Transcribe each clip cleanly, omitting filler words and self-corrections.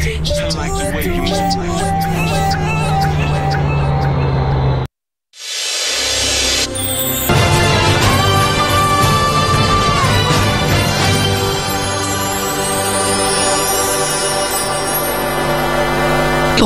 Pour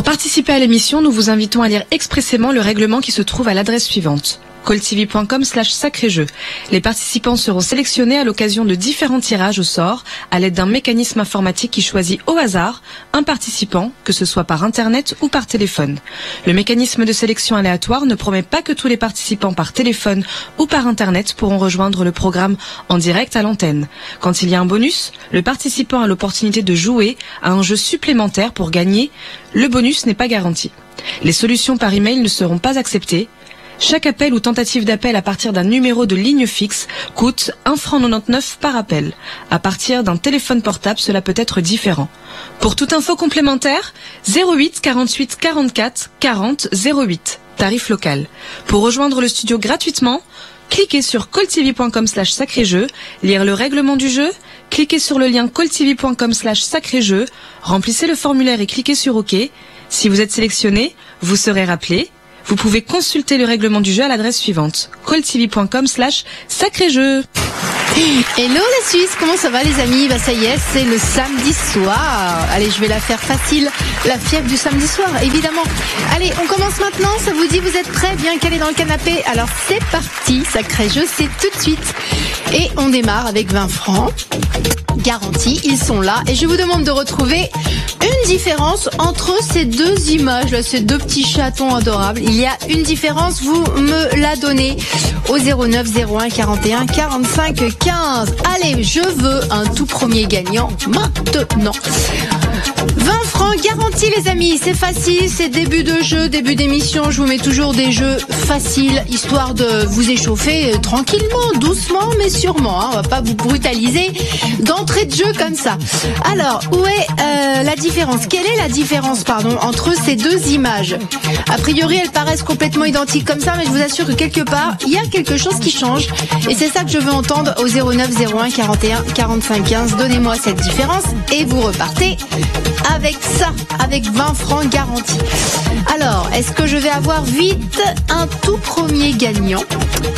participer à l'émission, nous vous invitons à lire expressément le règlement qui se trouve à l'adresse suivante: calltv.com/sacré-jeu. Les participants seront sélectionnés à l'occasion de différents tirages au sort à l'aide d'un mécanisme informatique qui choisit au hasard un participant, que ce soit par internet ou par téléphone. Le mécanisme de sélection aléatoire ne promet pas que tous les participants par téléphone ou par internet pourront rejoindre le programme en direct à l'antenne. Quand il y a un bonus, le participant a l'opportunité de jouer à un jeu supplémentaire pour gagner. Le bonus n'est pas garanti. Les solutions par email ne seront pas acceptées. Chaque appel ou tentative d'appel à partir d'un numéro de ligne fixe coûte 1,99 € par appel. À partir d'un téléphone portable, cela peut être différent. Pour toute info complémentaire, 08 48 44 40 08, tarif local. Pour rejoindre le studio gratuitement, cliquez sur calltv.com/sacré-jeu, lire le règlement du jeu, cliquez sur le lien calltv.com/sacré-jeu, remplissez le formulaire et cliquez sur OK. Si vous êtes sélectionné, vous serez rappelé. Vous pouvez consulter le règlement du jeu à l'adresse suivante: calltv.com/sacré-jeu. Hello la Suisse, comment ça va les amis? Ça y est, c'est le samedi soir. Allez, je vais la faire facile, la fièvre du samedi soir, évidemment. Allez, on commence maintenant, ça vous dit, vous êtes prêts, bien calés dans le canapé? Alors c'est parti, sacré jeu, c'est tout de suite. Et on démarre avec 20 francs, garantie, ils sont là. Et je vous demande de retrouver une différence entre ces deux images, là, ces deux petits chatons adorables. Il y a une différence, vous me la donnez au 09 01 41 45 15. Allez, je veux un tout premier gagnant maintenant. 20 francs garantis les amis, c'est facile, c'est début de jeu, début d'émission, je vous mets toujours des jeux faciles, histoire de vous échauffer tranquillement, doucement mais sûrement, hein, on va pas vous brutaliser d'entrée de jeu comme ça. Alors, où est la différence? Quelle est la différence, entre ces deux images? A priori, elles paraissent complètement identiques comme ça, mais je vous assure que quelque part, il y a quelque chose qui change, et c'est ça que je veux entendre au 09 01 41 45 15. Donnez-moi cette différence, et vous repartez avec ça, avec 20 francs garantis. Alors, est-ce que je vais avoir vite un tout premier gagnant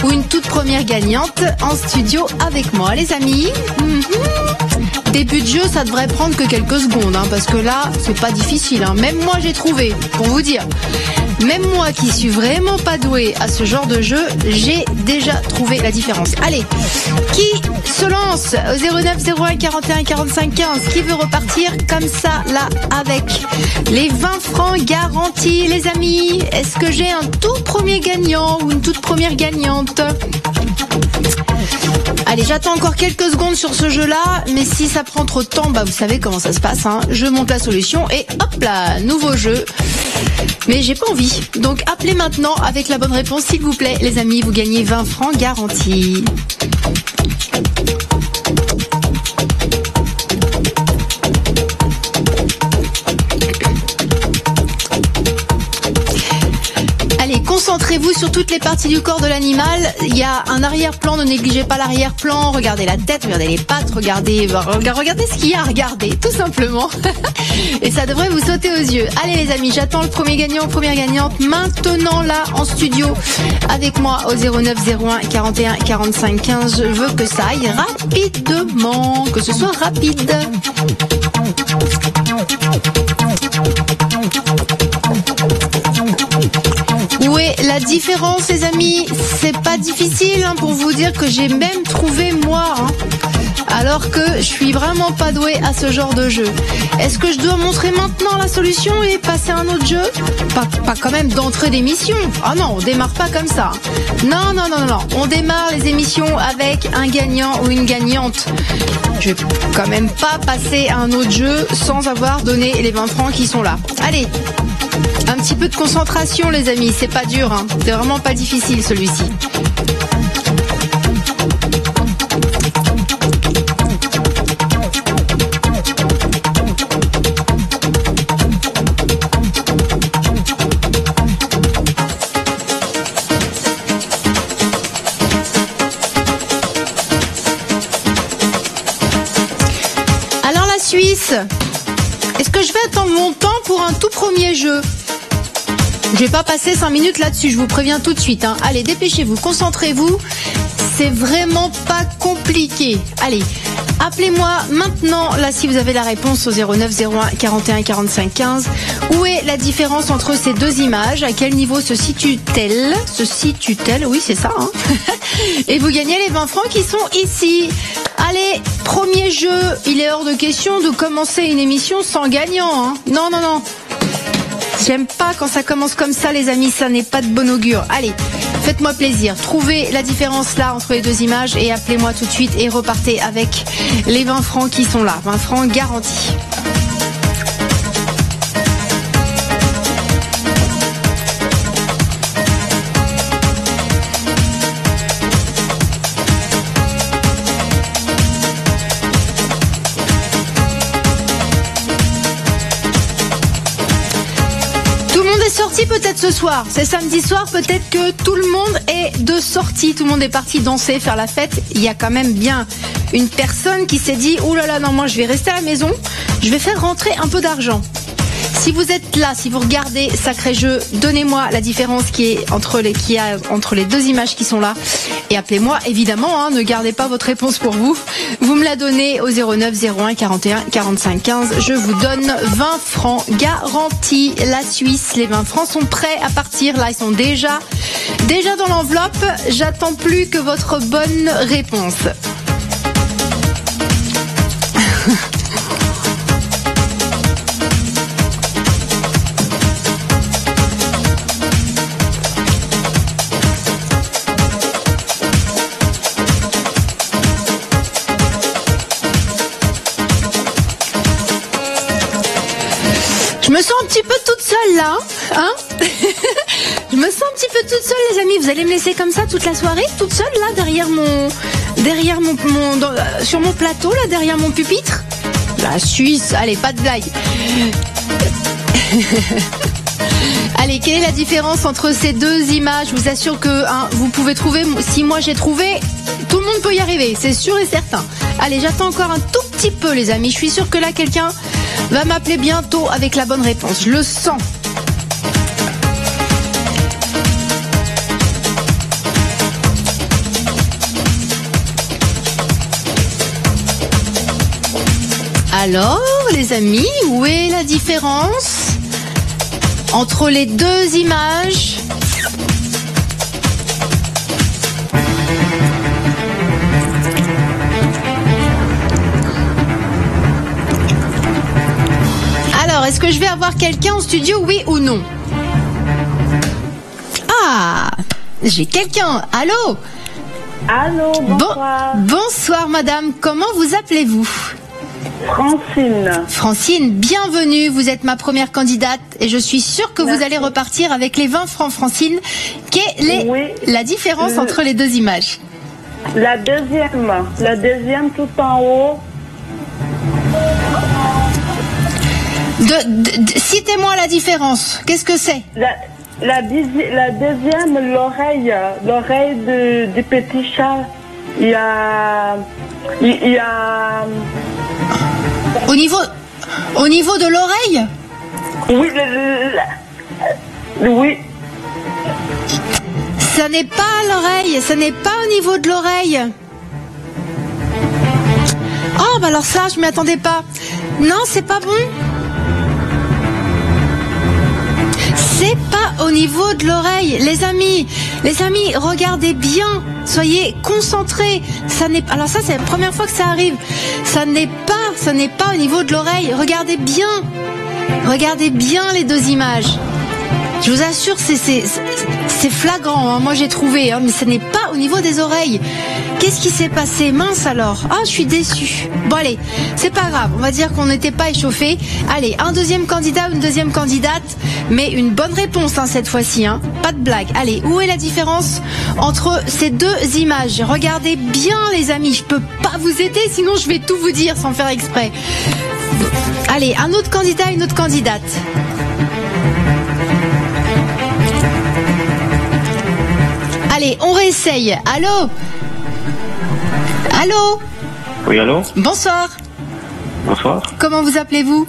ou une toute première gagnante en studio avec moi, les amis? Début de jeu, ça devrait prendre que quelques secondes, hein, parce que là, c'est pas difficile, hein. Même moi, j'ai trouvé, pour vous dire. Même moi qui suis vraiment pas douée à ce genre de jeu, j'ai déjà trouvé la différence. Allez, qui se lance au 09 01 41 45 15? Qui veut repartir comme ça, là, avec les 20 francs garantis, les amis? Est-ce que j'ai un tout premier gagnant ou une toute première gagnante? Allez, j'attends encore quelques secondes sur ce jeu-là, mais si ça prend trop de temps, vous savez comment ça se passe, hein. Je monte la solution et hop là, nouveau jeu. Mais j'ai pas envie. Donc appelez maintenant avec la bonne réponse, s'il vous plaît, les amis, vous gagnez 20 francs garantis. Concentrez-vous sur toutes les parties du corps de l'animal. Il y a un arrière-plan, ne négligez pas l'arrière-plan. Regardez la tête, regardez les pattes, regardez ce qu'il y a à regarder, tout simplement. Et ça devrait vous sauter aux yeux. Allez les amis, j'attends le premier gagnant, première gagnante, maintenant là, en studio, avec moi au 09 01 41 45 15. Je veux que ça aille rapidement, que ce soit rapide. Où est la différence, les amis? C'est pas difficile, hein, pour vous dire que j'ai même trouvé moi, hein, alors que je suis vraiment pas douée à ce genre de jeu. Est-ce que je dois montrer maintenant la solution et passer à un autre jeu? Pas quand même d'entrée d'émission. Ah non, on démarre pas comme ça. Non. On démarre les émissions avec un gagnant ou une gagnante. Je vais quand même pas passer à un autre jeu sans avoir donné les 20 francs qui sont là. Allez, un petit peu de concentration les amis, c'est pas dur, hein. C'est vraiment pas difficile celui-ci. Alors la Suisse, Est-ce que je vais attendre longtemps pour un tout premier jeu ? Je vais pas passer 5 minutes là-dessus, je vous préviens tout de suite. Hein. Allez, dépêchez-vous, concentrez-vous. C'est vraiment pas compliqué. Allez, appelez-moi maintenant, là, si vous avez la réponse au 09 01 41 45 15. Où est la différence entre ces deux images ? À quel niveau se situe-t-elle ? Oui, c'est ça. Hein. Et vous gagnez les 20 francs qui sont ici. Allez, premier jeu. Il est hors de question de commencer une émission sans gagnant. Hein. Non. J'aime pas quand ça commence comme ça, les amis, ça n'est pas de bon augure. Allez, faites-moi plaisir, trouvez la différence là entre les deux images et appelez-moi tout de suite et repartez avec les 20 francs qui sont là, 20 francs garantis. Sorti peut-être ce soir, c'est samedi soir, peut-être que tout le monde est de sortie, tout le monde est parti danser, faire la fête. Il y a quand même bien une personne qui s'est dit, oh là là, non, moi je vais rester à la maison, je vais faire rentrer un peu d'argent. Si vous êtes là, si vous regardez Sacré Jeu, donnez-moi la différence qu'il y a entre les deux images qui sont là. Et appelez-moi, évidemment, hein, ne gardez pas votre réponse pour vous. Vous me la donnez au 09 01 41 45 15. Je vous donne 20 francs garantis. La Suisse, les 20 francs sont prêts à partir. Là, ils sont déjà dans l'enveloppe. J'attends plus que votre bonne réponse. Je me sens un petit peu toute seule là, hein. Je me sens un petit peu toute seule, les amis. Vous allez me laisser comme ça toute la soirée, toute seule là, sur mon plateau là, derrière mon pupitre. La Suisse, allez, pas de blague. Allez, quelle est la différence entre ces deux images ? Je vous assure que vous pouvez trouver. Si moi j'ai trouvé, tout le monde peut y arriver, c'est sûr et certain. Allez, j'attends encore un tout petit peu, les amis. Je suis sûre que là, quelqu'un va m'appeler bientôt avec la bonne réponse. Je le sens. Alors, les amis, où est la différence entre les deux images ? Alors, est-ce que je vais avoir quelqu'un en studio, oui ou non ? Ah, j'ai quelqu'un. Allô ? Allô, bonsoir. Bonsoir, madame. Comment vous appelez-vous ? Francine. Francine, bienvenue. Vous êtes ma première candidate et je suis sûre que vous allez repartir avec les 20 francs, Francine. Quelle est la différence entre les deux images ? La deuxième tout en haut. Citez-moi la différence. Qu'est-ce que c'est ? La deuxième, l'oreille du petit chat. Il y a au niveau de l'oreille ? Oui, oui. Ça n'est pas l'oreille, ça n'est pas au niveau de l'oreille. Oh, bah alors ça, je m'y attendais pas. Non, c'est pas bon. C'est pas au niveau de l'oreille. Les amis, regardez bien. Soyez concentrés. Alors ça, c'est la première fois que ça arrive. Ça n'est pas au niveau de l'oreille. Regardez bien les deux images. Je vous assure, c'est flagrant. Hein. Moi, j'ai trouvé, mais ce n'est pas au niveau des oreilles. Qu'est-ce qui s'est passé ? Mince alors. Ah, je suis déçue. Bon, allez, c'est pas grave. On va dire qu'on n'était pas échauffés. Allez, un deuxième candidat ou une deuxième candidate, mais une bonne réponse cette fois-ci. Pas de blague. Allez, où est la différence entre ces deux images ? Regardez bien, les amis. Je peux pas vous aider, sinon je vais tout vous dire sans faire exprès. Allez, un autre candidat, une autre candidate. Allez, on réessaye. Allô ? Oui, allô ? Bonsoir. Bonsoir. Comment vous appelez-vous ?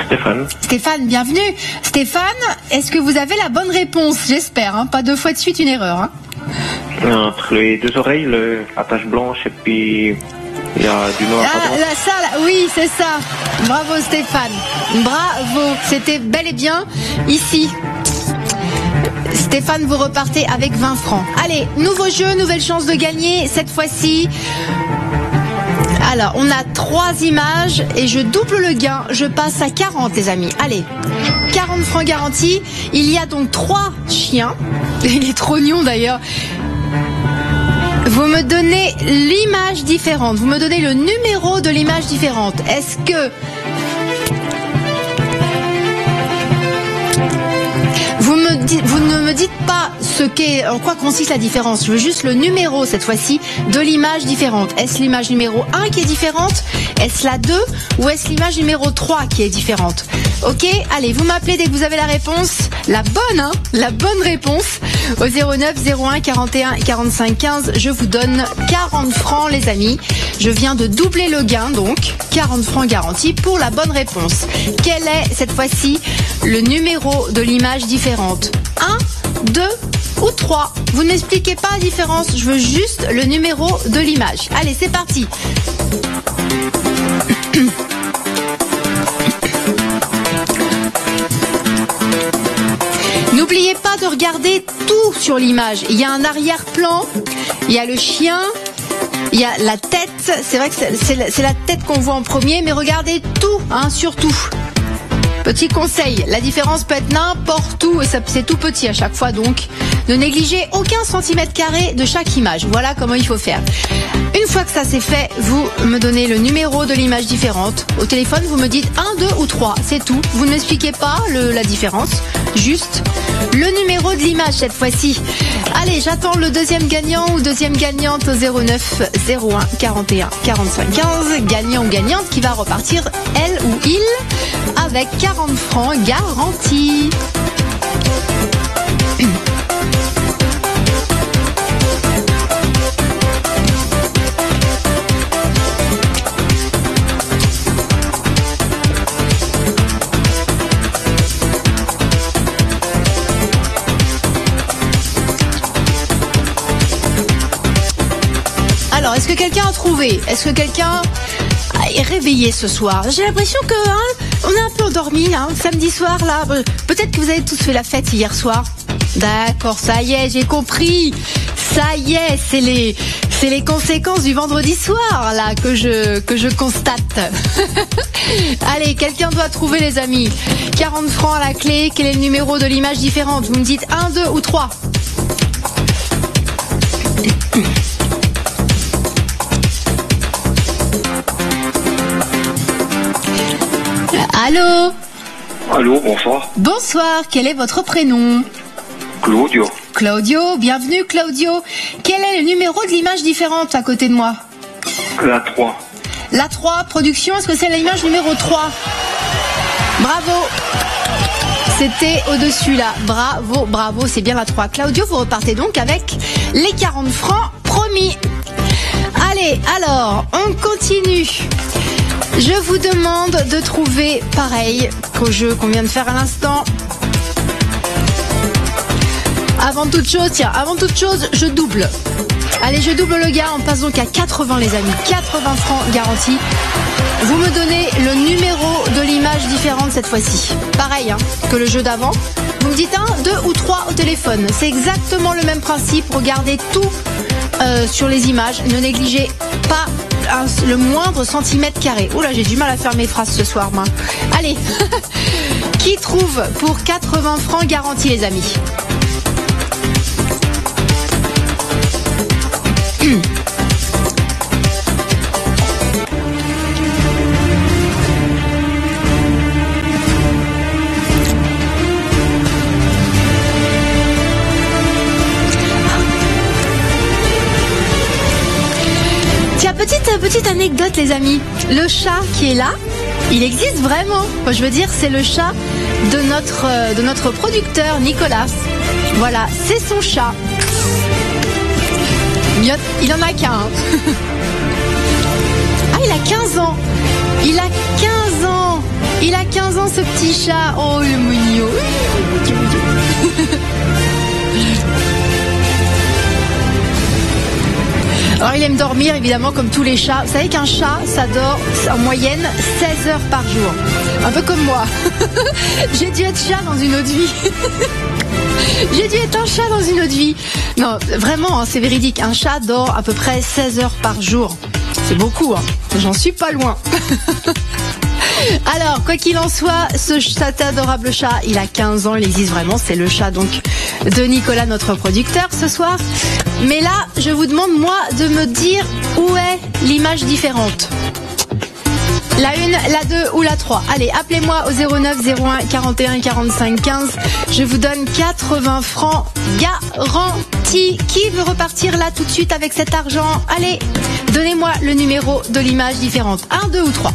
Stéphane. Stéphane, bienvenue. Stéphane, est-ce que vous avez la bonne réponse? J'espère, hein. Pas deux fois de suite une erreur. Hein. Entre les deux oreilles, la tache blanche et puis il y a du noir à droite. Oui, c'est ça. Bravo Stéphane. Bravo. C'était bel et bien ici. Stéphane, vous repartez avec 20 francs. Allez, nouveau jeu, nouvelle chance de gagner. Cette fois-ci, alors, on a 3 images et je double le gain. Je passe à 40, les amis. Allez, 40 francs garantis. Il y a donc 3 chiens. Il est trop mignon d'ailleurs. Vous me donnez l'image différente. Vous me donnez le numéro de l'image différente. Est-ce que vous ne me dites pas en quoi consiste la différence. Je veux juste le numéro cette fois-ci de l'image différente. Est-ce l'image numéro 1 qui est différente? Est-ce la 2 ou est-ce l'image numéro 3 qui est différente? Ok, allez, vous m'appelez dès que vous avez la réponse. La bonne réponse au 09 01 41 45 15. Je vous donne 40 francs les amis. Je viens de doubler le gain donc 40 francs garantis pour la bonne réponse. Quel est cette fois-ci le numéro de l'image différente? 1, 2 ou 3. Vous ne m'expliquez pas la différence, je veux juste le numéro de l'image. Allez, c'est parti. N'oubliez pas de regarder tout sur l'image. Il y a un arrière-plan, il y a le chien, il y a la tête. C'est vrai que c'est la tête qu'on voit en premier, mais regardez tout, hein, surtout. Petit conseil, la différence peut être n'importe où et c'est tout petit à chaque fois, donc ne négligez aucun centimètre carré de chaque image. Voilà comment il faut faire. Une fois que ça c'est fait, vous me donnez le numéro de l'image différente. Au téléphone, vous me dites 1, 2 ou 3, c'est tout. Vous ne m'expliquez pas la différence, juste le numéro de l'image cette fois-ci. Allez, j'attends le deuxième gagnant ou deuxième gagnante au 09 01 41 45 15. Gagnant ou gagnante qui va repartir, elle ou il, avec 40 francs garantis. Alors, est-ce que quelqu'un a trouvé? Est-ce que quelqu'un est réveillé ce soir? J'ai l'impression que on est un peu endormi là, samedi soir là. Peut-être que vous avez tous fait la fête hier soir. D'accord, ça y est, j'ai compris. Ça y est, c'est les conséquences du vendredi soir là que je constate. Allez, quelqu'un doit trouver les amis. 40 francs à la clé. Quel est le numéro de l'image différente? Vous me dites 1, 2 ou 3. Allô? Allô, bonsoir. Bonsoir, quel est votre prénom? Claudio. Claudio, bienvenue Claudio. Quel est le numéro de l'image différente à côté de moi? La 3. La 3, production, est-ce que c'est l'image numéro 3? Bravo. C'était au-dessus là. Bravo, bravo, c'est bien la 3. Claudio, vous repartez donc avec les 40 francs promis. Allez, alors, on continue. Je vous demande de trouver pareil qu'au jeu qu'on vient de faire à l'instant. Avant toute chose, je double. Allez, je double le gain, on passe donc à 80 les amis. 80 francs garantis. Vous me donnez le numéro de l'image différente cette fois-ci. Pareil que le jeu d'avant. Vous me dites 1, 2 ou 3 au téléphone. C'est exactement le même principe. Regardez tout sur les images. Ne négligez pas le moindre centimètre carré. Oula, j'ai du mal à faire mes phrases ce soir, moi. Allez, qui trouve pour 80 francs garantis, les amis? Petite anecdote les amis, le chat qui est là, il existe vraiment. Enfin, je veux dire, c'est le chat de notre producteur Nicolas. Voilà, c'est son chat. Il en a qu'un. Ah, il a 15 ans. Il a 15 ans. Il a 15 ans, ce petit chat. Oh, le mignon. Alors il aime dormir évidemment comme tous les chats. Vous savez qu'un chat, ça dort en moyenne 16 heures par jour. Un peu comme moi. J'ai dû être chat dans une autre vie. J'ai dû être un chat dans une autre vie. Non, vraiment, hein, c'est véridique. Un chat dort à peu près 16 heures par jour. C'est beaucoup, hein. J'en suis pas loin. Alors, quoi qu'il en soit, cet adorable chat, il a 15 ans, il existe vraiment, c'est le chat donc de Nicolas, notre producteur, ce soir. Mais là, je vous demande, moi, de me dire où est l'image différente. La 1, la 2 ou la 3. Allez, appelez-moi au 09 01 41 45 15. Je vous donne 80 francs garantis. Qui veut repartir là tout de suite avec cet argent? Allez, donnez-moi le numéro de l'image différente. 1, 2 ou 3.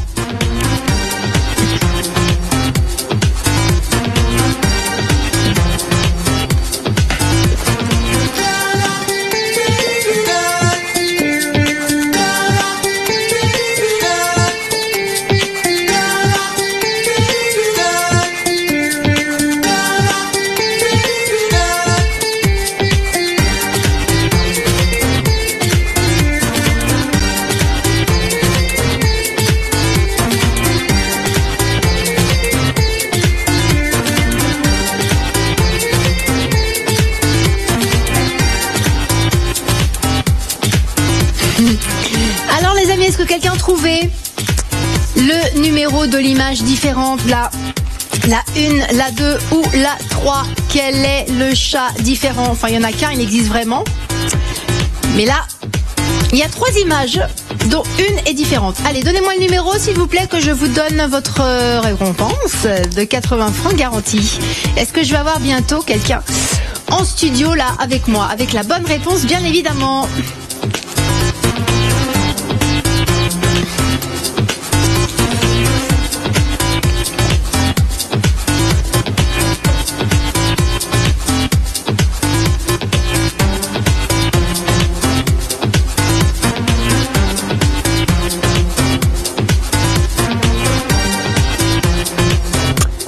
Est-ce que quelqu'un a trouvé le numéro de l'image différente, la 1, la 2 ou la 3? Quel est le chat différent? Enfin, il y en a qu'un, il existe vraiment. Mais là, il y a 3 images, dont une est différente. Allez, donnez-moi le numéro, s'il vous plaît, que je vous donne votre récompense de 80 francs garantie. Est-ce que je vais avoir bientôt quelqu'un en studio, là, avec moi, avec la bonne réponse, bien évidemment?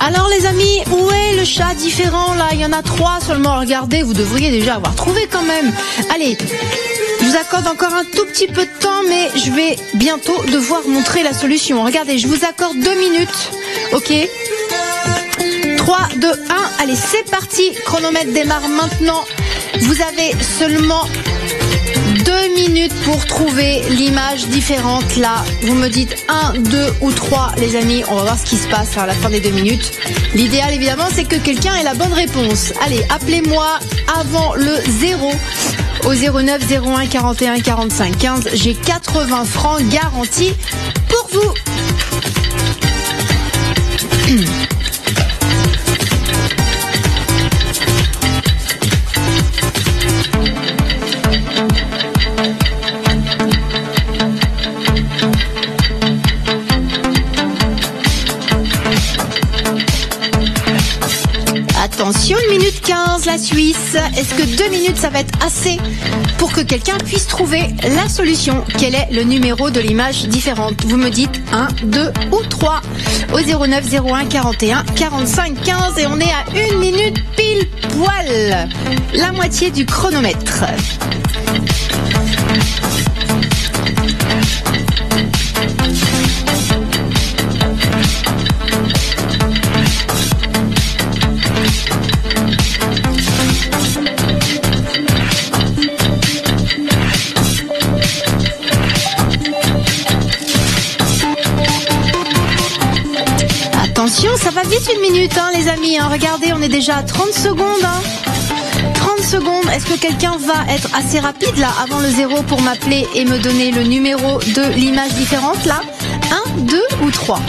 Alors les amis, où est le chat différent là? Il y en a 3 seulement, regardez, vous devriez déjà avoir trouvé quand même. Allez, je vous accorde encore un tout petit peu de temps, mais je vais bientôt devoir montrer la solution. Regardez, je vous accorde 2 minutes, ok? 3, 2, 1, allez c'est parti, chronomètre démarre maintenant. Vous avez seulement 2 minutes pour trouver l'image différente là. Vous me dites 1, 2 ou 3 les amis, on va voir ce qui se passe à la fin des 2 minutes. L'idéal évidemment c'est que quelqu'un ait la bonne réponse. Allez, appelez-moi avant le 0 au 09 01 41 45 15. J'ai 80 francs garantis pour vous. Attention, 1 minute 15, la Suisse. Est-ce que 2 minutes, ça va être assez pour que quelqu'un puisse trouver la solution? Quel est le numéro de l'image différente? Vous me dites 1, 2 ou 3 au 09 01 41 45 15 et on est à 1 minute pile poil. La moitié du chronomètre. Attention, ça va vite 1 minute, hein, les amis. Hein. Regardez, on est déjà à 30 secondes. Hein. 30 secondes. Est-ce que quelqu'un va être assez rapide là, avant le 0 pour m'appeler et me donner le numéro de l'image différente là? 1, 2 ou 3?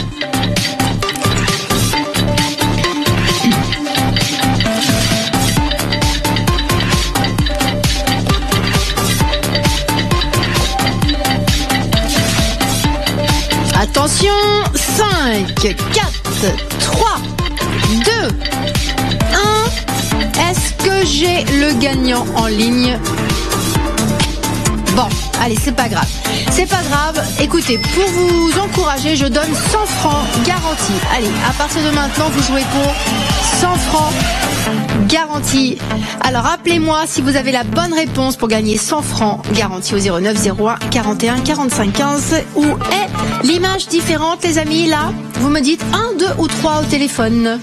Attention, 5, 4, 3, 2, 1. Est-ce que j'ai le gagnant en ligne? Bon, Allez, c'est pas grave. C'est pas grave. Écoutez, pour vous encourager, je donne 100 francs garantis. Allez, à partir de maintenant, vous jouez pour 100 francs garantis. Alors, appelez-moi si vous avez la bonne réponse pour gagner 100 francs garantis au 09 01 41 45 15. Où est l'image différente, les amis? Là, vous me dites 1, 2 ou 3 au téléphone.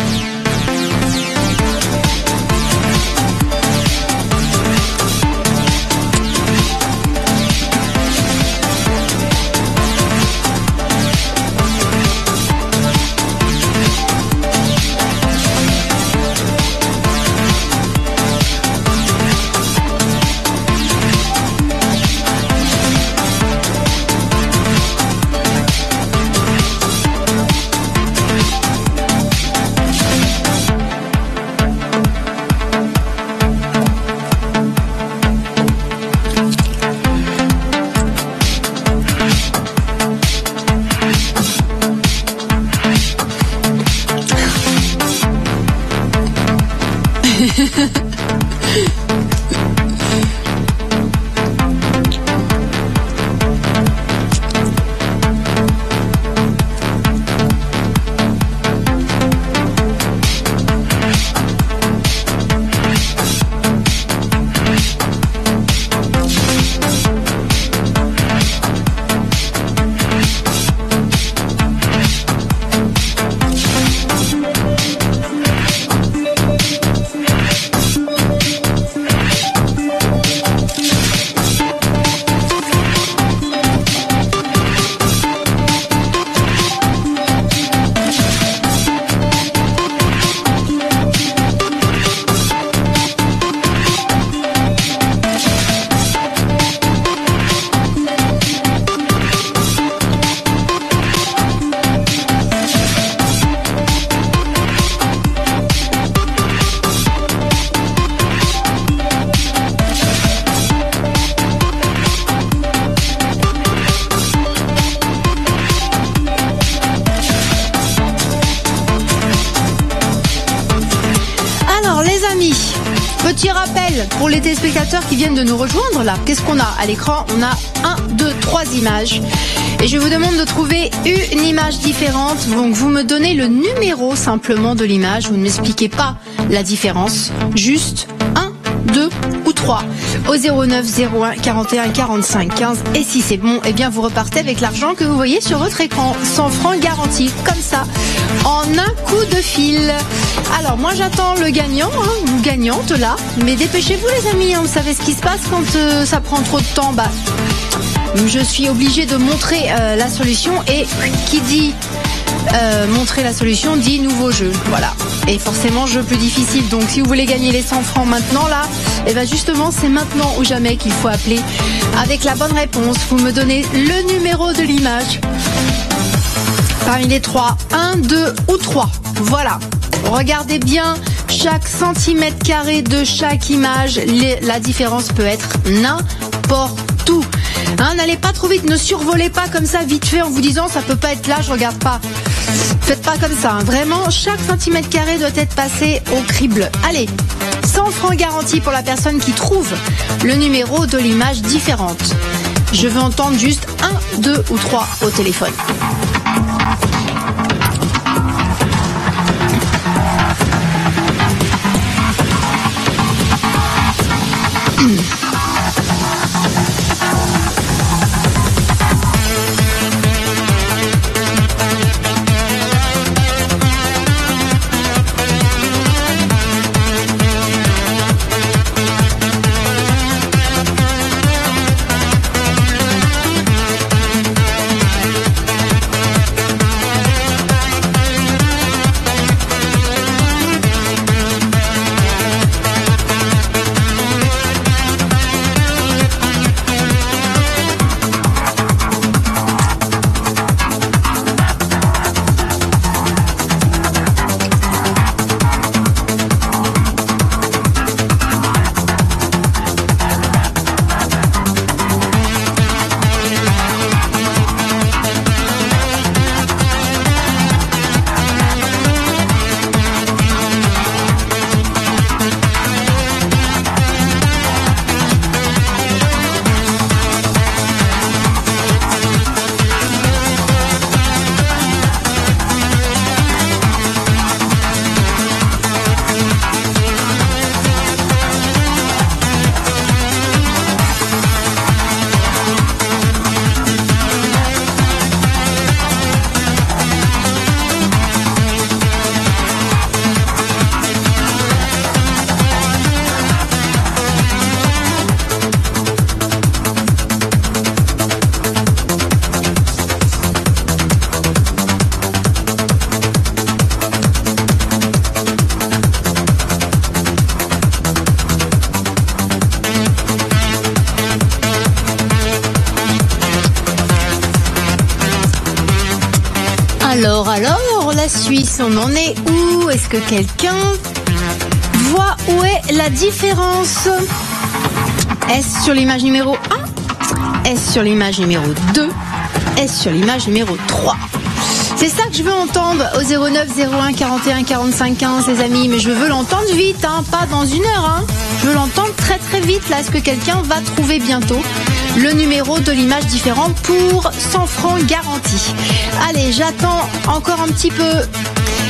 Petit rappel pour les téléspectateurs qui viennent de nous rejoindre là. Qu'est-ce qu'on a à l'écran? On a 1, 2, 3 images. Et je vous demande de trouver une image différente. Donc vous me donnez le numéro simplement de l'image. Vous ne m'expliquez pas la différence. Juste 1, 2 ou 3 au 09 01 41 45 15. Et si c'est bon, eh bien vous repartez avec l'argent que vous voyez sur votre écran. 100 francs garantis, comme ça, en un coup de fil. Alors moi j'attends le gagnant, ou gagnante là. Mais dépêchez-vous les amis, vous savez ce qui se passe quand ça prend trop de temps. Bah, je suis obligée de montrer la solution. Et qui dit montrer la solution dit nouveau jeu. Voilà. Et forcément jeu plus difficile. Donc si vous voulez gagner les 100 francs maintenant là, et ben justement c'est maintenant ou jamais qu'il faut appeler avec la bonne réponse. Vous me donnez le numéro de l'image parmi les 3, 1, 2 ou 3. Voilà. Regardez bien chaque centimètre carré de chaque image. La différence peut être n'importe où. N'allez pas trop vite, ne survolez pas comme ça vite fait en vous disant ça peut pas être là, je regarde pas. Faites pas comme ça. Vraiment, chaque centimètre carré doit être passé au crible. Allez, 100 francs garantis pour la personne qui trouve le numéro de l'image différente. Je veux entendre juste 1, 2 ou 3 au téléphone. Suisse, on en est où? Est-ce que quelqu'un voit où est la différence? Est-ce sur l'image numéro 1? Est-ce sur l'image numéro 2? Est-ce sur l'image numéro 3? C'est ça que je veux entendre au 09 01 41 45 15, les amis. Mais je veux l'entendre vite, hein, pas dans une heure. Hein. Je veux l'entendre très très vite. Là, est-ce que quelqu'un va trouver bientôt le numéro de l'image différente pour 100 francs garantis? Allez, j'attends encore un petit peu.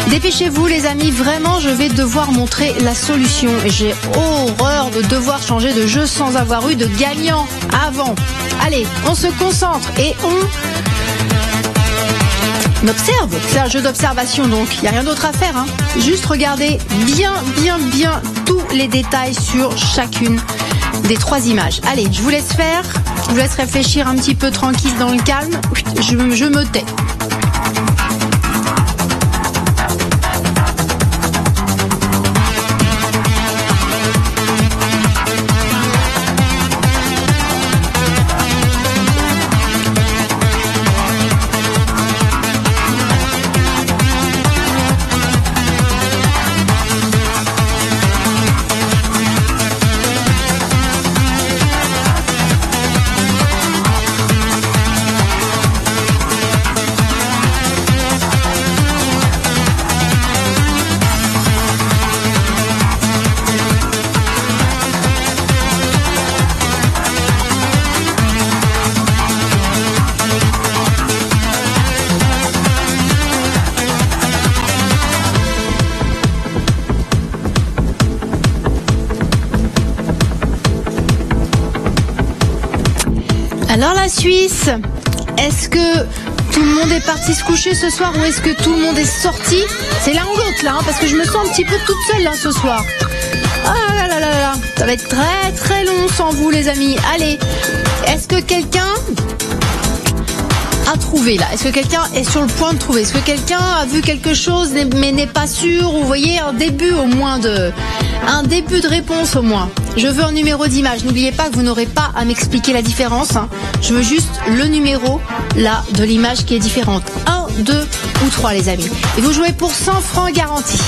Dépêchez-vous, les amis. Vraiment, je vais devoir montrer la solution. Et j'ai horreur de devoir changer de jeu sans avoir eu de gagnant avant. Allez, on se concentre et on observe. C'est un jeu d'observation, donc il n'y a rien d'autre à faire. Hein. Juste regardez bien tous les détails sur chacune des 3 images. Allez, je vous laisse faire. Je vous laisse réfléchir un petit peu tranquille dans le calme. Je me tais. Alors la Suisse, est-ce que tout le monde est parti se coucher ce soir ou est-ce que tout le monde est sorti? C'est l'un ou l'autre là, hein, parce que je me sens un petit peu toute seule là ce soir. Ah là là là là, ça va être très très long sans vous les amis. Allez, est-ce que quelqu'un a trouvé là? Est-ce que quelqu'un est sur le point de trouver? Est-ce que quelqu'un a vu quelque chose mais n'est pas sûr? Ou vous voyez un début de réponse au moins. Je veux un numéro d'image. N'oubliez pas que vous n'aurez pas à m'expliquer la différence. Hein. Je veux juste le numéro là de l'image qui est différente. 1, 2 ou 3 les amis. Et vous jouez pour 100 francs garantis.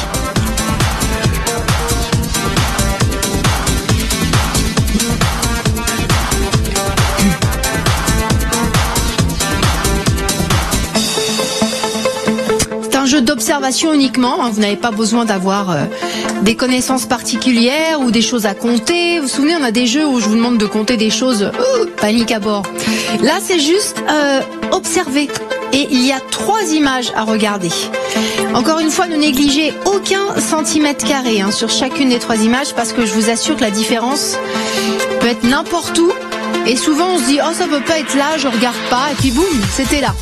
Jeu d'observation uniquement, hein, vous n'avez pas besoin d'avoir des connaissances particulières ou des choses à compter. Vous vous souvenez, on a des jeux où je vous demande de compter des choses, panique à bord. Là, c'est juste observer. Et il y a 3 images à regarder. Encore une fois, ne négligez aucun centimètre carré hein, sur chacune des 3 images parce que je vous assure que la différence peut être n'importe où. Et souvent, on se dit, oh, ça peut pas être là, je regarde pas. Et puis boum, c'était là.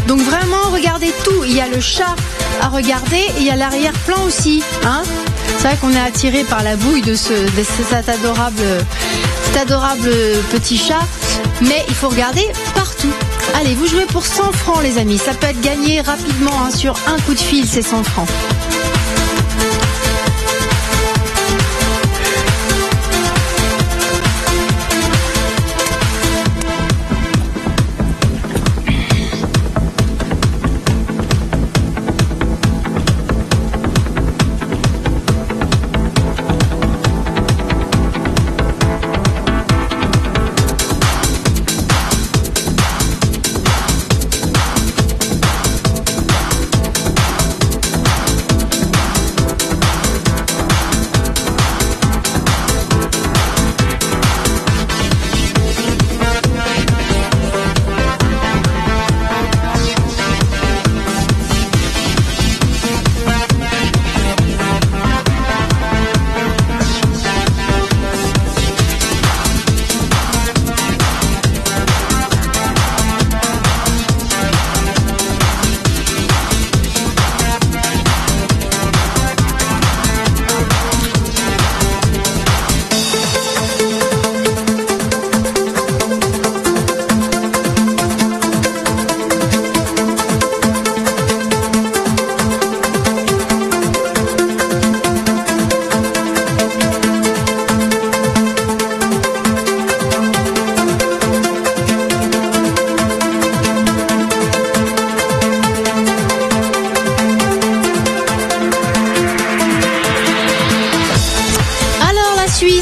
Donc vraiment, regardez tout. Il y a le chat à regarder et il y a l'arrière-plan aussi. Hein, c'est vrai qu'on est attiré par la bouille de cet adorable petit chat. Mais il faut regarder partout. Allez, vous jouez pour 100 francs les amis. Ça peut être gagné rapidement hein, sur un coup de fil, c'est 100 francs.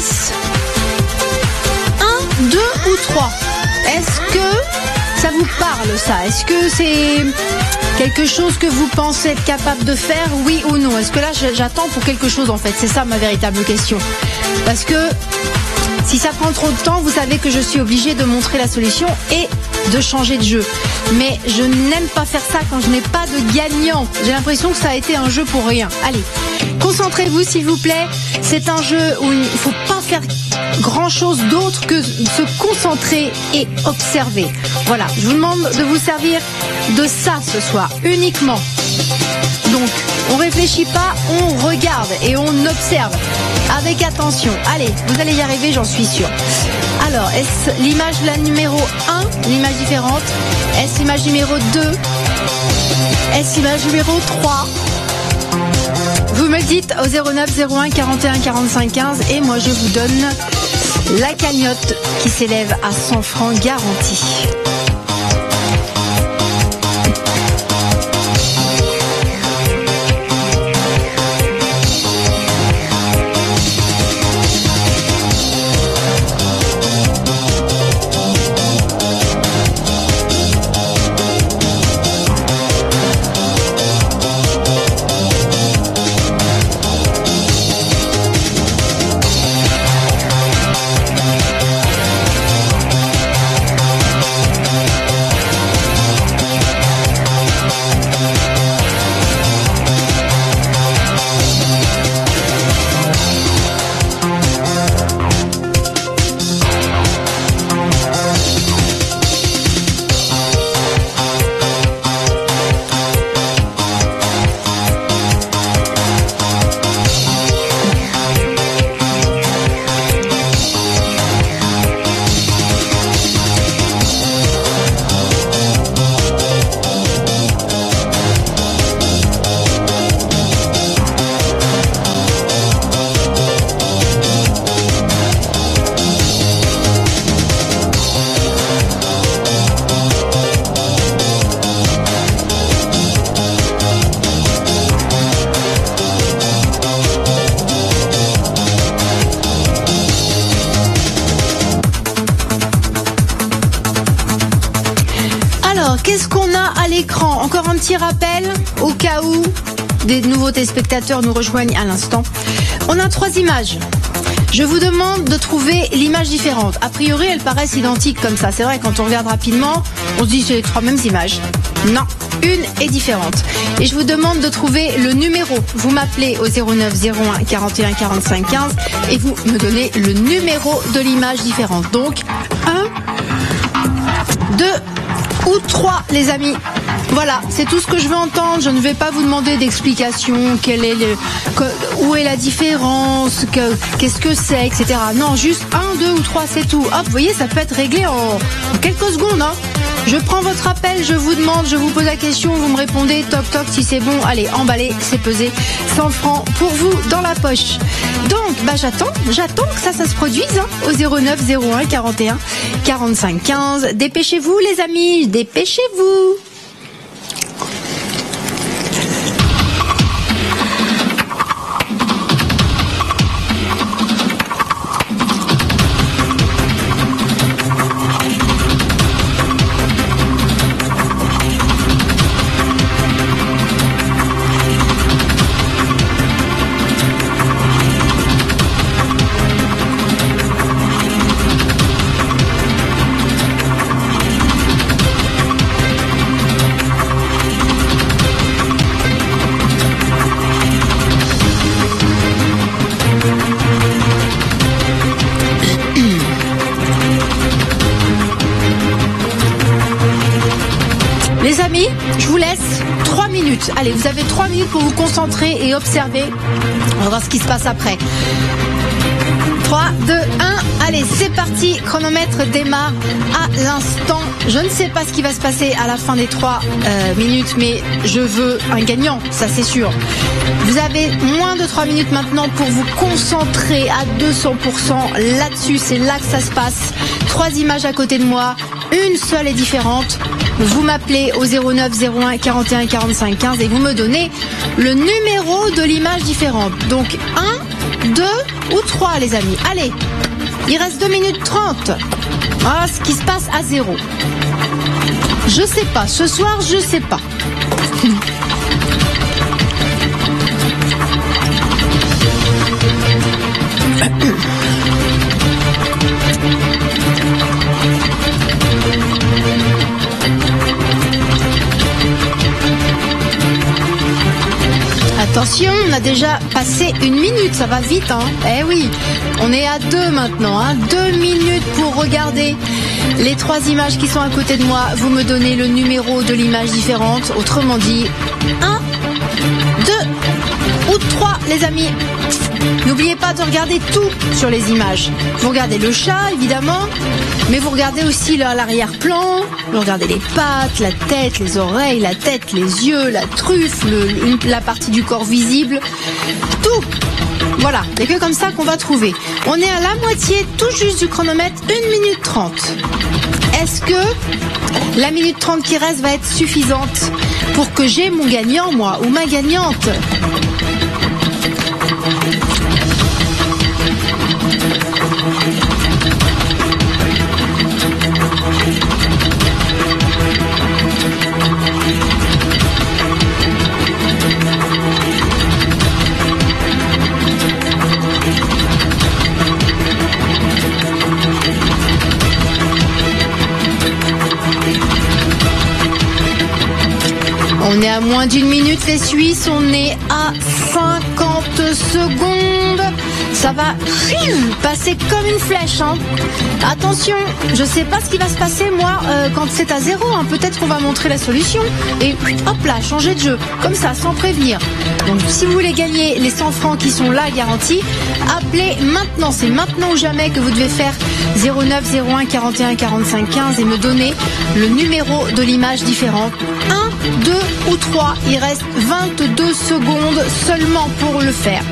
6, 1, 2 ou 3. Est-ce que ça vous parle ça? Est-ce que c'est quelque chose que vous pensez être capable de faire, oui ou non? Est-ce que là j'attends pour quelque chose en fait? C'est ça ma véritable question. Parce que si ça prend trop de temps, vous savez que je suis obligée de montrer la solution et de changer de jeu. Mais je n'aime pas faire ça quand je n'ai pas de gagnant. J'ai l'impression que ça a été un jeu pour rien. Allez, concentrez-vous s'il vous plaît. C'est un jeu où il ne faut pas faire grand-chose d'autre que se concentrer et observer. Voilà, je vous demande de vous servir de ça ce soir, uniquement. Donc, on réfléchit pas, on regarde et on observe avec attention. Allez, vous allez y arriver, j'en suis sûre. Alors, est-ce l'image la numéro 1, l'image différente? Est-ce l'image numéro 2? Est-ce l'image numéro 3? Vous me dites au 09 01 41 45 15 et moi je vous donne la cagnotte qui s'élève à 100 francs garantis. Qu'est-ce qu'on a à l'écran? Encore un petit rappel au cas où des nouveaux téléspectateurs nous rejoignent à l'instant. On a 3 images. Je vous demande de trouver l'image différente. A priori, elles paraissent identiques comme ça. C'est vrai, quand on regarde rapidement, on se dit c'est les 3 mêmes images. Non, une est différente. Et je vous demande de trouver le numéro. Vous m'appelez au 09 01 41 45 15 et vous me donnez le numéro de l'image différente. Donc, 1, 2 ou 3, les amis. Voilà, c'est tout ce que je veux entendre. Je ne vais pas vous demander d'explication, où est la différence, qu'est-ce que c'est, etc. Non, juste 1, 2 ou 3, c'est tout. Hop, vous voyez, ça peut être réglé en quelques secondes. Hein. Je prends votre appel, je vous demande, je vous pose la question, vous me répondez, toc toc, si c'est bon, allez, emballez, c'est pesé. 100 francs pour vous dans la poche. Donc, j'attends que ça se produise hein, au 09 01 41 45 15. Dépêchez-vous les amis, dépêchez-vous. Les amis, je vous laisse 3 minutes. Allez, vous avez 3 minutes pour vous concentrer et observer. On va voir ce qui se passe après. 3, 2, 1, allez, c'est parti. Chronomètre démarre à l'instant. Je ne sais pas ce qui va se passer à la fin des 3 minutes, mais je veux un gagnant, ça c'est sûr. Vous avez moins de 3 minutes maintenant pour vous concentrer à 200% là-dessus. C'est là que ça se passe. 3 images à côté de moi, une seule est différente. vous m'appelez au 09 01 41 45 15 et vous me donnez le numéro de l'image différente. Donc 1, 2 ou 3 les amis. Allez, il reste 2 minutes 30. Ah, ce qui se passe à 0. Je sais pas, ce soir je sais pas. Attention, on a déjà passé 1 minute, ça va vite, hein. Eh oui, on est à 2 maintenant, hein. 2 minutes pour regarder les 3 images qui sont à côté de moi. Vous me donnez le numéro de l'image différente, autrement dit 1, 2 ou 3 les amis. N'oubliez pas de regarder tout sur les images. Vous regardez le chat évidemment, mais vous regardez aussi l'arrière-plan, vous regardez les pattes, la tête, les oreilles, la tête, les yeux, la truffe, la partie du corps visible, tout. Voilà, c'est que comme ça qu'on va trouver. On est à la moitié tout juste du chronomètre, 1 minute 30. Est-ce que la minute 30 qui reste va être suffisante pour que j'ai mon gagnant, moi, ou ma gagnante ? On est à moins d'1 minute les Suisses, on est à 50 secondes. Ça va passer comme une flèche, hein. Attention, je sais pas ce qui va se passer moi quand c'est à 0, hein. Peut-être qu'on va montrer la solution et hop là, changer de jeu, comme ça, sans prévenir. Donc si vous voulez gagner les 100 francs qui sont là garantis, appelez maintenant, c'est maintenant ou jamais que vous devez faire 09 01 41 45 15 et me donner le numéro de l'image différente. 1, 2 ou 3, il reste 22 secondes seulement pour le faire.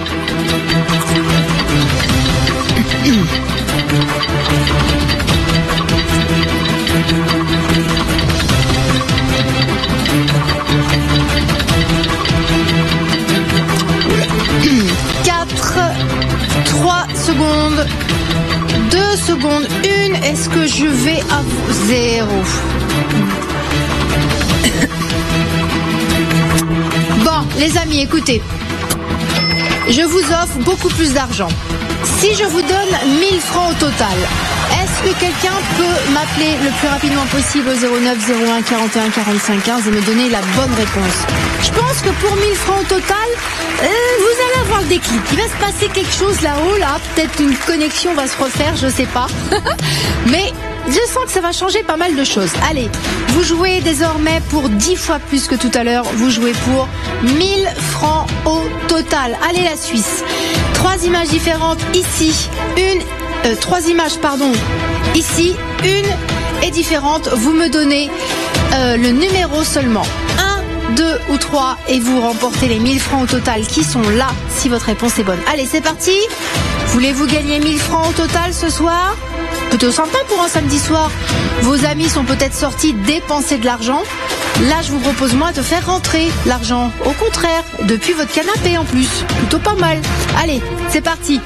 Quatre, 3 secondes, 2 secondes, 1. Est-ce que je vais à 0? Bon, les amis, écoutez. Je vous offre beaucoup plus d'argent. Si je vous donne 1000 francs au total, est-ce que quelqu'un peut m'appeler le plus rapidement possible au 09 01 41 45 15 et me donner la bonne réponse? Je pense que pour 1000 francs au total, vous allez avoir le déclic. Il va se passer quelque chose là-haut, là. Peut-être une connexion va se refaire, je sais pas. Mais je sens que ça va changer pas mal de choses. Allez, vous jouez désormais pour 10 fois plus que tout à l'heure. Vous jouez pour 1000 francs au total. Allez, la Suisse. 3 images différentes ici. 3 images, pardon. Ici, une est différente. Vous me donnez le numéro seulement. 1, 2 ou 3 et vous remportez les 1000 francs au total qui sont là si votre réponse est bonne. Allez, c'est parti. Voulez-vous gagner 1000 francs au total ce soir? Plutôt sympa pour un samedi soir. Vos amis sont peut-être sortis dépenser de l'argent. Là, je vous propose moi de faire rentrer l'argent. Au contraire, depuis votre canapé en plus. Plutôt pas mal. Allez, c'est parti.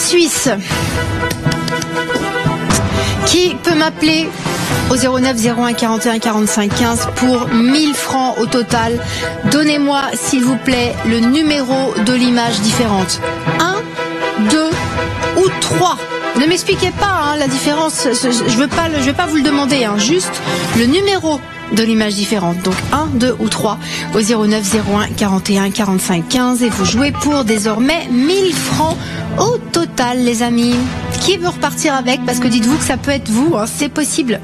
Suisse. Qui peut m'appeler au 09 01 41 45 15 pour 1000 francs au total? Donnez-moi, s'il vous plaît, le numéro de l'image différente. 1, 2 ou 3. Ne m'expliquez pas la différence. Je veux pas vous le demander. Juste le numéro de l'image différente. Donc 1, 2 ou 3 au 09 01 41 45 15 et vous jouez pour désormais 1000 francs au total, les amis. Qui veut repartir avec? Parce que dites-vous que ça peut être vous, c'est possible.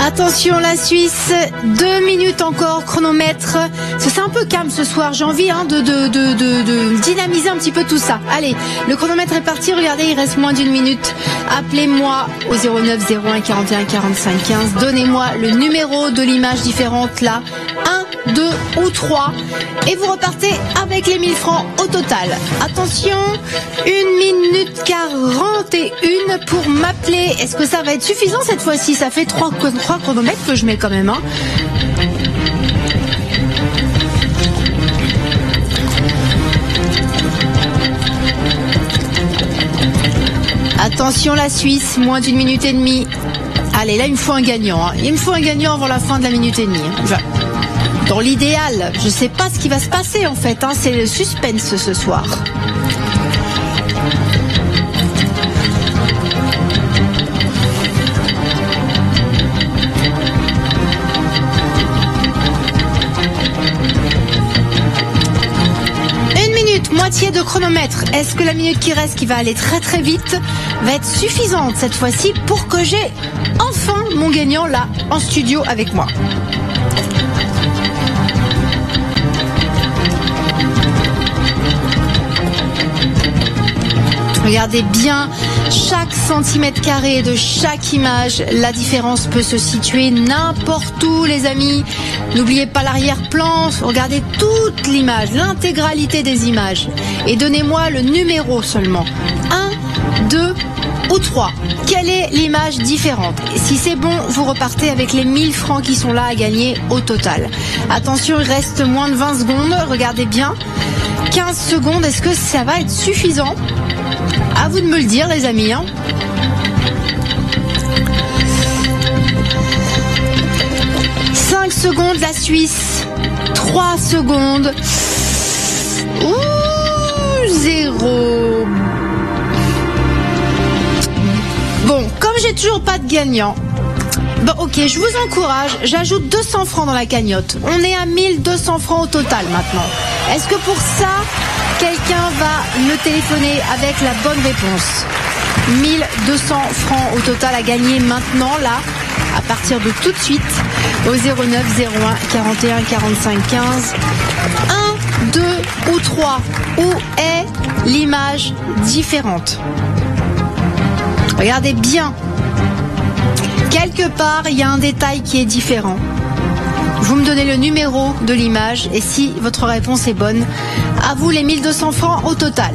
Attention la Suisse, 2 minutes encore, chronomètre. C'est un peu calme ce soir, j'ai envie de dynamiser un petit peu tout ça. Allez, le chronomètre est parti, regardez, il reste moins d'une minute. Appelez-moi au 09 01 41 45 15. Donnez-moi le numéro de l'image différente là. 1, 2 ou 3. Et vous repartez avec les 1000 francs au total. Attention, 1 minute 41 pour m'appeler. Est-ce que ça va être suffisant cette fois-ci? Ça fait 3 chronomètres que je mets quand même. Attention la Suisse, moins d'une minute et demie. Allez, là il me faut un gagnant. Il me faut un gagnant avant la fin de la minute et demie. Dans l'idéal, je ne sais pas ce qui va se passer en fait. C'est le suspense ce soir. Moitié de chronomètre. Est-ce que la minute qui reste, qui va aller très très vite, va être suffisante cette fois-ci pour que j'ai enfin mon gagnant là en studio avec moi? Regardez bien chaque centimètre carré de chaque image. La différence peut se situer n'importe où, les amis. N'oubliez pas l'arrière-plan. Regardez toute l'image, l'intégralité des images. Et donnez-moi le numéro seulement. 1, 2 ou 3. Quelle est l'image différente? Et si c'est bon, vous repartez avec les 1000 francs qui sont là à gagner au total. Attention, il reste moins de 20 secondes. Regardez bien. 15 secondes, est-ce que ça va être suffisant? À vous de me le dire, les amis. 5 secondes, la Suisse. 3 secondes. 0. Bon, comme j'ai toujours pas de gagnant, bon, ok, je vous encourage, j'ajoute 200 francs dans la cagnotte. On est à 1200 francs au total maintenant. Est-ce que pour ça, quelqu'un va me téléphoner avec la bonne réponse. 1200 francs au total à gagner maintenant, là, à partir de tout de suite, au 09 01 41 45 15. 1, 2 ou 3, où est l'image différente? Regardez bien. Quelque part, il y a un détail qui est différent. Vous me donnez le numéro de l'image et si votre réponse est bonne, à vous les 1200 francs au total.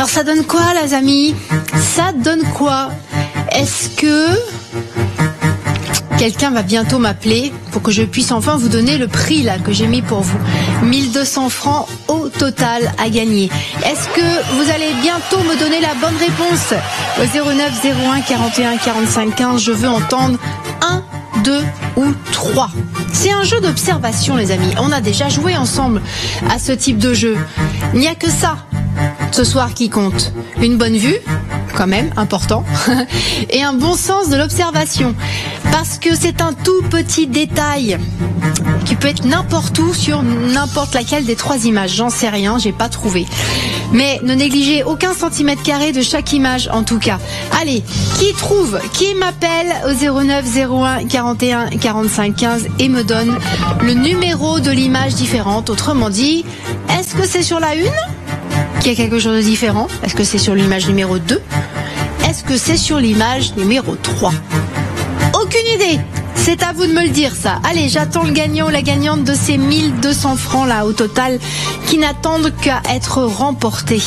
Alors ça donne quoi, les amis? Ça donne quoi? Est-ce que quelqu'un va bientôt m'appeler pour que je puisse enfin vous donner le prix là que j'ai mis pour vous? 1200 francs au total à gagner. Est-ce que vous allez bientôt me donner la bonne réponse? Au 09 01 41 45 15, je veux entendre 1, 2 ou 3. C'est un jeu d'observation, les amis. On a déjà joué ensemble à ce type de jeu. Il n'y a que ça ce soir qui compte. Une bonne vue, quand même, important, et un bon sens de l'observation. Parce que c'est un tout petit détail qui peut être n'importe où sur n'importe laquelle des 3 images. J'en sais rien, j'ai pas trouvé. Mais ne négligez aucun centimètre carré de chaque image en tout cas. Allez, qui m'appelle au 09 01 41 45 15 et me donne le numéro de l'image différente? Autrement dit, est-ce que c'est sur la 1 qu'il y a quelque chose de différent? Est-ce que c'est sur l'image numéro 2? Est-ce que c'est sur l'image numéro 3? Aucune idée. C'est à vous de me le dire ça. Allez, j'attends le gagnant ou la gagnante de ces 1200 francs là au total qui n'attendent qu'à être remportés.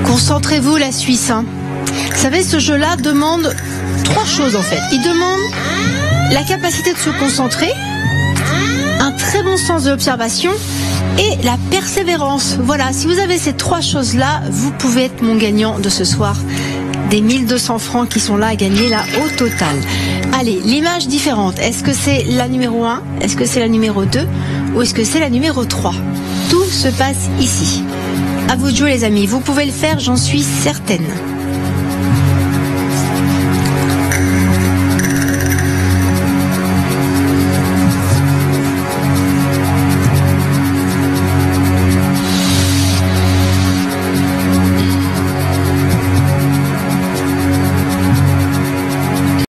Concentrez-vous, la Suisse. Vous savez, ce jeu-là demande 3 choses en fait. Il demande la capacité de se concentrer, un très bon sens de l'observation et la persévérance. Voilà, si vous avez ces 3 choses-là, vous pouvez être mon gagnant de ce soir. Des 1200 francs qui sont là à gagner là au total. Allez, l'image différente. Est-ce que c'est la numéro 1? Est-ce que c'est la numéro 2? Ou est-ce que c'est la numéro 3? Tout se passe ici. À vous de jouer les amis, vous pouvez le faire, j'en suis certaine.